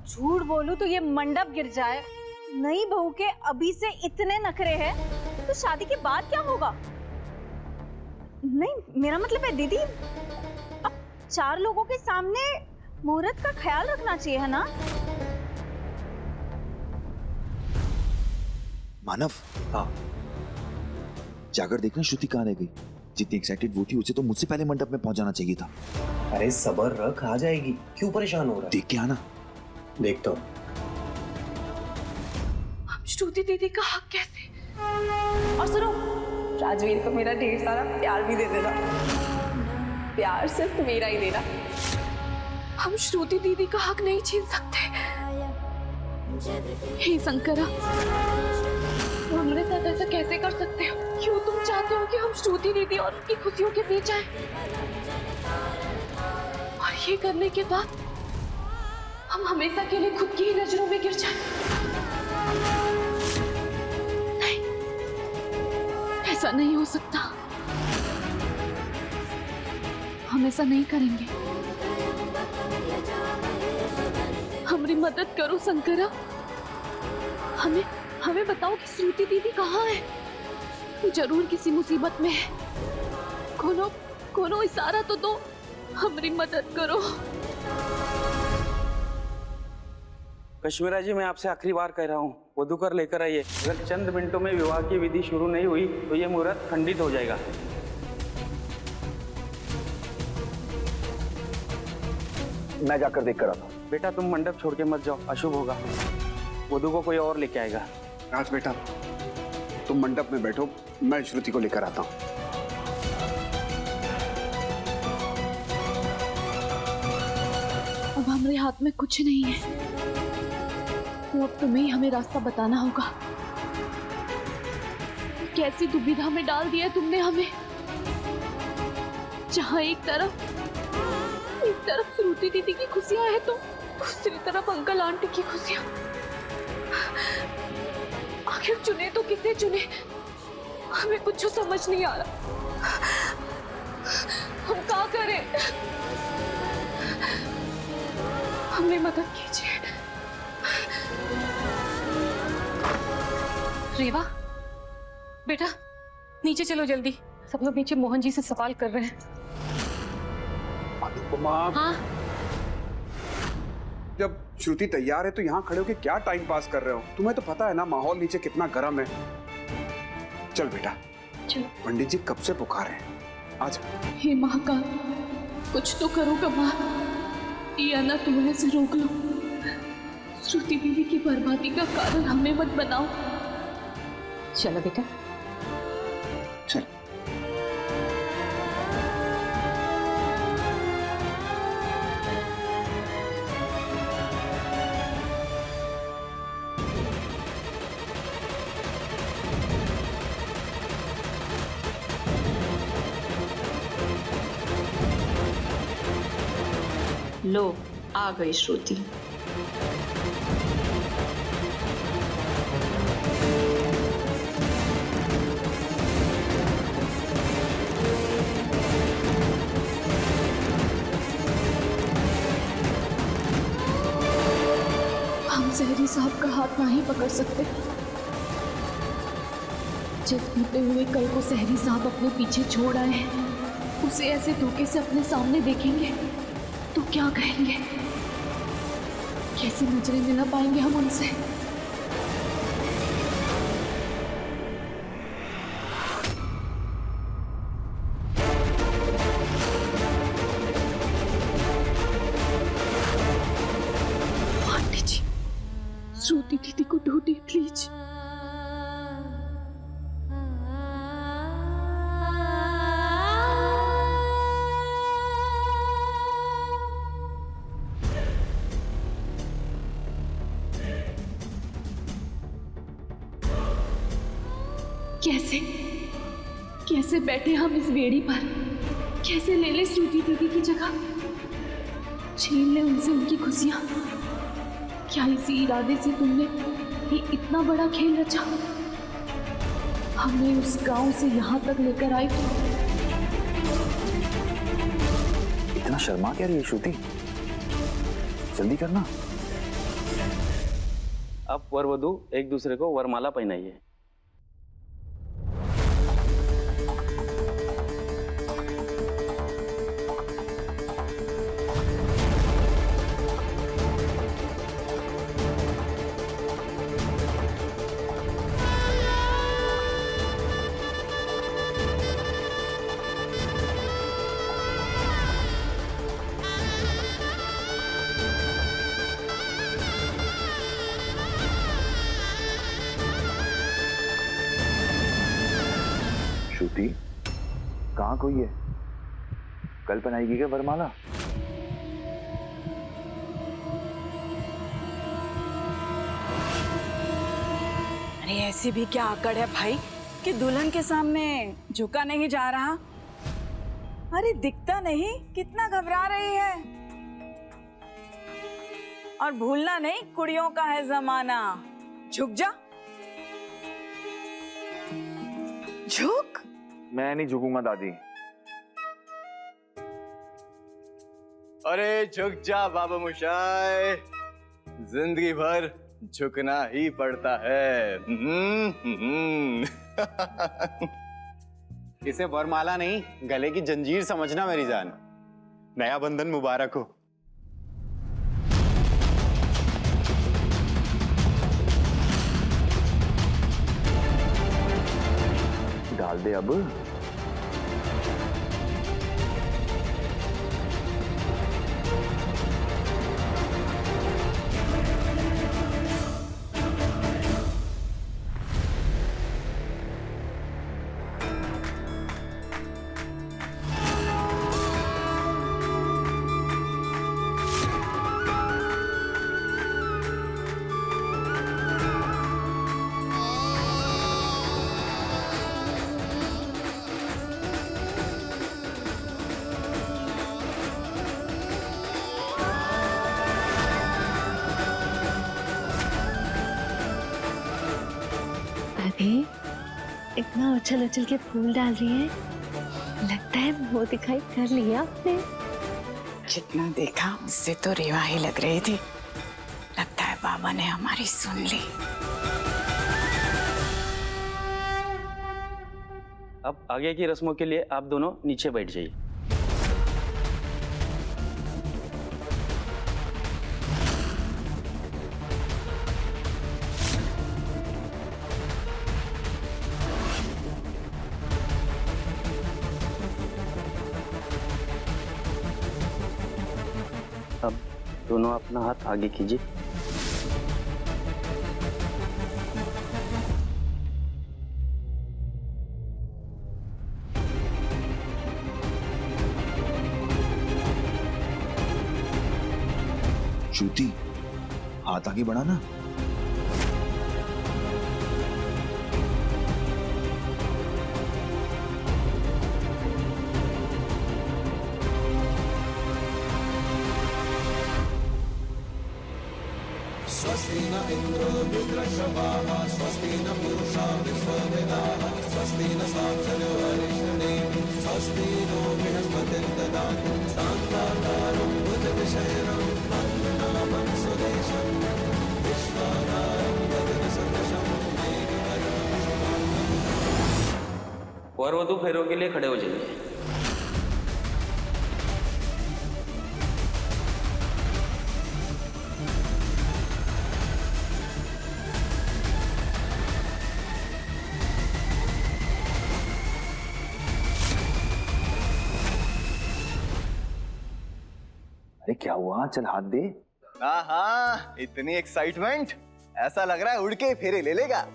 झूठ बोलूं तो ये मंडप गिर जाए। नई बहू के अभी से इतने नखरे हैं तो शादी के बाद क्या होगा? नहीं, मेरा मतलब है दीदी, अब 4 लोगों के सामने मुहूर्त का ख्याल रखना चाहिए, है ना? मानव, हाँ, जाकर देखना श्रुति कहाँ रह गई। जितनी एक्साइटेड वो थी उसे तो मुझसे पहले मंडप में पहुंच जाना चाहिए था। अरे सबर रख, आ जाएगी, क्यों परेशान हो रहा है? देख के आना। देखता हूँ। श्रुति दीदी का हक कैसे? और सुनो, राजवीर को मेरा ढेर सारा प्यार भी दे देना। प्यार सिर्फ मेरा ही देना। हम श्रुति दीदी का हक नहीं छीन सकते। हे शंकरा, तुम हमारे साथ ऐसा कैसे कर सकते हो? क्यों तुम चाहते हो कि हम श्रुति दीदी और उनकी खुशियों के बीच आए? और ये करने के बाद हम हमेशा के लिए खुद की ही नजरों में गिर जाएं। नहीं, ऐसा नहीं हो सकता। हम ऐसा नहीं करेंगे। हमारी मदद करो शंकरा। हमें बताओ कि श्रुति दीदी कहाँ है? वो जरूर किसी मुसीबत में है। कोनो इशारा तो दो, हमारी मदद करो। कश्मीरा जी, मैं आपसे आखिरी बार कह रहा हूँ, वधूकर लेकर आइए। अगर चंद मिनटों में विवाह की विधि शुरू नहीं हुई तो ये मुहूर्त खंडित हो जाएगा। मैं जाकर देख कर आता हूँ। बेटा तुम मंडप छोड़ के मत जाओ, अशुभ होगा। वधू को कोई और लेके आएगा। राज बेटा, तुम मंडप में बैठो, मैं श्रुति को लेकर आता हूँ। अब हमारे हाथ में कुछ नहीं है, तो अब तुम्हें ही हमें रास्ता बताना होगा। कैसी दुविधा में डाल दिया तुमने हमें, जहाँ एक तरफ श्रुति दीदी की खुशियां हैं तो दूसरी तरफ अंकल आंटी की खुशियां। आखिर चुने तो किसे चुने? हमें कुछ समझ नहीं आ रहा। हम क्या करें? हमें मदद कीजिए। रेवा, बेटा नीचे चलो जल्दी। सब लोग नीचे मोहन जी से सवाल कर रहे हैं। हाँ? जब श्रुति तैयार है तो यहाँ खड़े होकर क्या टाइम पास कर रहे हो? तुम्हें तो पता है ना माहौल नीचे कितना गर्म है। चल बेटा, चलो। पंडित जी कब से पुकार रहे हैं, आजा। हे महाकाल, कुछ तो करो कमाल, ये अनर्थ होने से रोक लो। श्रुति दीदी की बर्बादी का कारण हमें मत बनाओ। चलो बेटा। चल। लो, आ गई श्रुति। हम सहरी साहब का हाथ नहीं पकड़ सकते। जिस बीते हुए कल को सहरी साहब अपने पीछे छोड़ आए हैं, उसे ऐसे धोखे से अपने सामने देखेंगे तो क्या कहेंगे? कैसे नजरें मिला पाएंगे हम उनसे? आंटी जी, श्रुति दीदी को ढूंढिए प्लीज। कैसे बैठे हम इस बेड़ी पर? कैसे ले ले श्रुति दीदी की जगह? छीन ले उनसे उनकी खुशियां? क्या इसी इरादे से तुमने ये इतना बड़ा खेल रचा? हमें उस गांव से यहाँ तक लेकर आई। इतना शर्मा क्या रही है श्रुति? जल्दी करना। अब वर वधू एक दूसरे को वरमाला पहनाइए। श्रुति कहाँ कोई है? कल पहनाएगी क्या वरमाला? अरे ऐसी भी क्या आकड़ है भाई कि दुल्हन के सामने झुका नहीं जा रहा। अरे दिखता नहीं कितना घबरा रही है। और भूलना नहीं कुड़ियों का है जमाना। झुक जा। झुक। मैं नहीं झुकूंगा दादी। अरे झुक जा बाबा मोशाय, जिंदगी भर झुकना ही पड़ता है। इसे वरमाला नहीं, गले की जंजीर समझना मेरी जान। नया बंधन मुबारक हो। डाल दे अब। इतना उछल उछल के फूल डाल रही है, लगता है वो दिखाई कर लिया आपने। जितना देखा उससे तो रेवा ही लग रही थी। लगता है बाबा ने हमारी सुन ली। अब आगे की रस्मों के लिए आप दोनों नीचे बैठ जाइए। अब दोनों अपना हाथ आगे कीजिए। श्रुति हाथ आगे बढ़ाना। स्वस्ति न इंद्रो रुद्रशवाः स्वस्ति न पूषा विश्ववेदाः स्वस्ति न साक्षरो हरिष्णे स्वस्ति नो बृहस्पतिर्ददातु शान्ताकारं भुजविषयणं पद्मनाभं सुदेशं विश्वाधारं गगनसदृशं मेघवर्णं शुभांगं। वर वधू फेरों के लिए खड़े हो जाइए। अरे क्या हुआ? चल हाथ दे। हाँ, इतनी एक्साइटमेंट, ऐसा लग रहा है उड़ के फेरे ले लेगा।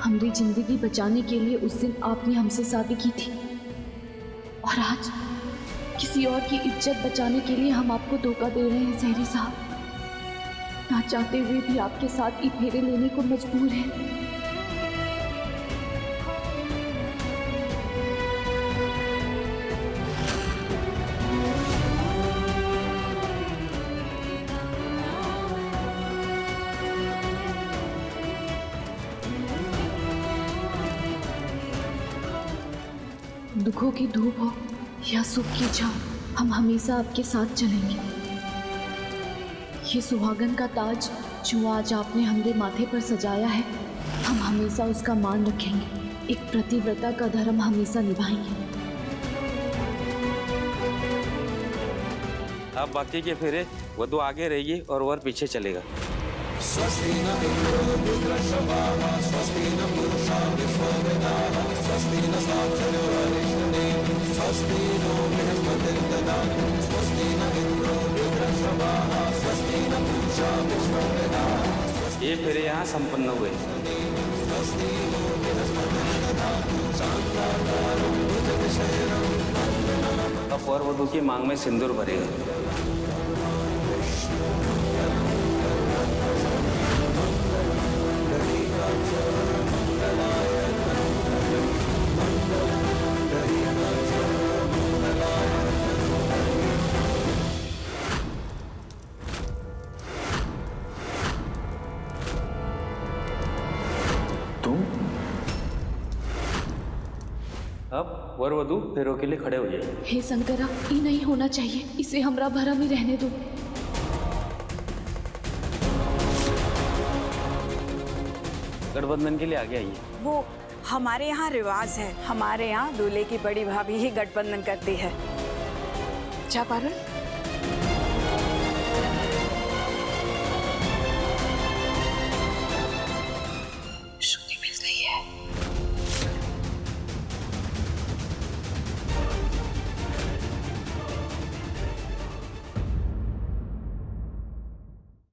हमारी जिंदगी बचाने के लिए उस दिन आपने हमसे शादी की थी, और आज किसी और की इज्जत बचाने के लिए हम आपको धोखा दे रहे हैं सहरी साहब। ना चाहते हुए भी आपके साथ ये फेरे लेने को मजबूर है। दुखों की धूप हो या सुख की छाव, हम हमेशा आपके साथ चलेंगे। ये सुहागन का ताज जो आज आपने हमारे माथे पर सजाया है, हम हमेशा उसका मान रखेंगे। एक प्रतिव्रता का धर्म हमेशा निभाएंगे। अब बाकी के फेरे वधु आगे रहेगी और वर पीछे चलेगा। स्वस्ति न इंद्रो रुद्रशवाः स्वस्ति न पुरुषा विश्ववेदाः स्वस्ति नस्ताक्षरो अरिष्टनेमिः स्वस्ति नो बृहस्पतिर्ददातु स्वस्ति न इंद्रो रुद्रशवाः स्वस्ति न पुरुषा विश्ववेदाः। ये फेरे यहाँ संपन्न हुए। स्वस्ति नो बृहस्पतिर्ददातु शान्ताकारं भुजगशयनं वन्दनामि। अब वर वधु की मांग में सिंदूर भरेगा। अब वर वधु फेरों के लिए खड़े हो जाइए। हे शंकरा, ये नहीं होना चाहिए। इसे हमरा भरम ही रहने दो। गठबंधन के लिए आगे आइए। वो हमारे यहाँ रिवाज है। हमारे यहाँ दूल्हे की बड़ी भाभी ही गठबंधन करती है। जा पारुल।